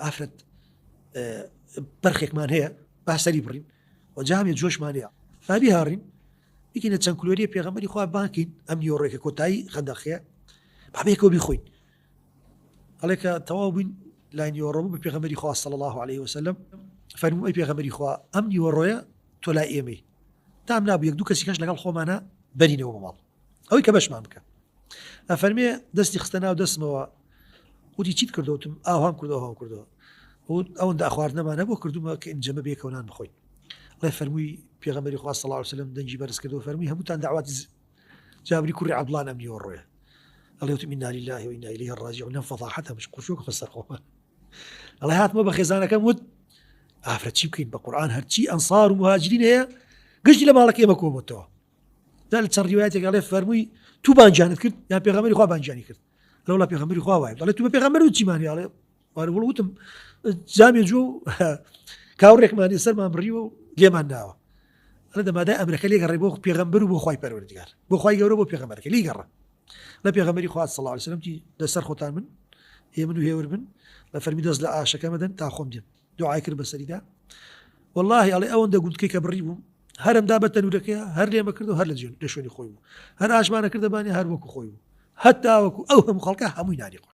ئافرەت بەرخێکمان هەیە با سەری بڕین و جامێ جۆشمان هەیە فابی هاڕین بگینە چەند کلۆریە پێغەمبەری خوا بانکین ئەم نیوەڕێکە کۆتایی خەندەقەیە بابێکەوە بیخۆین هەڵێ کە تەواو بووین لای نیوەڕۆ بە پێغەمبەری خوا صلی الله عليه وسلم فەرموو ئەی پێغەمبەری خوا ئەم نیوەڕۆیە تۆ لای ئێمەی تام نابوو یەک دوو کەسی کەش لەگەڵ خۆمانە بەرینەوە ماڵ ئەوەی کە بەشمان بکە ئەفەرمێ دەستی خستە ناو دەستمەوە وتی چیت کردوتم ئاوام کردەوە ئەوەندە ئەخواردنەمانە بۆ کردومە کە ئینجەمە بێکەونان بخۆین الله فەرمووی پێغەمبەری خوا صلی الله عليه وسلم دەنجی بەرز کردەوە فەرمووی هەمووتان داواتی جابری کوڕی عەبدوڵڵان ئەم نیوەڕۆیە الله وتم إنا لله وإنا إليه راجعون فضاحتها مش قرشوك فسرقوها الله هاتمە بە خێزانەکەم وت ئافرەت چی بکەین بە قورئان هەرچی ئەنسار و مهاجرین هەیە گشتی لە ماڵەکە ئێمە کۆبووەتەوە دا لە چەند ڕیوایەتێک ئەڵێ فەرمووی تو بانجانت کرد یان پێغەمبەری خوا بانجانی کرد لەوڵا پێغەمبەری خوا وایە دەڵێ تو بە پێغەمبەر چیمانی ئەڵێ وەڵ وتم جامێ جوۆ کاوڕێکمانی سەرمان بڕیوە و لێمان ناوە ئەڵێ دەمادای ئەمرەکە لێگەڕێ بۆ پێغەمبەر و بۆ خوای پەروەردگار بۆ خوای گەورە بۆ پێغەمبەرەکە لێگەڕە لە پێغەمبەری خوا صلی الله عليه وسلم تی لەسەر خۆتان من هێمن و هێور بن لە فەرمی دەست لە ئاشەکە مەدەن تا خۆم دێم دوعای کرد بەسەریدا والله ئەڵێ ئەوەندە گوندکەی کە بڕی بووم هەرمدا بە تەنورەکەیە هەر لێمە کرد و هەر لە شوێنی خۆی بوو هەر ئاشمانە کردەبانی هەر وەکو خۆی بوو هەتا وەکو ئەو هەموو خەڵکە هەمووی نانی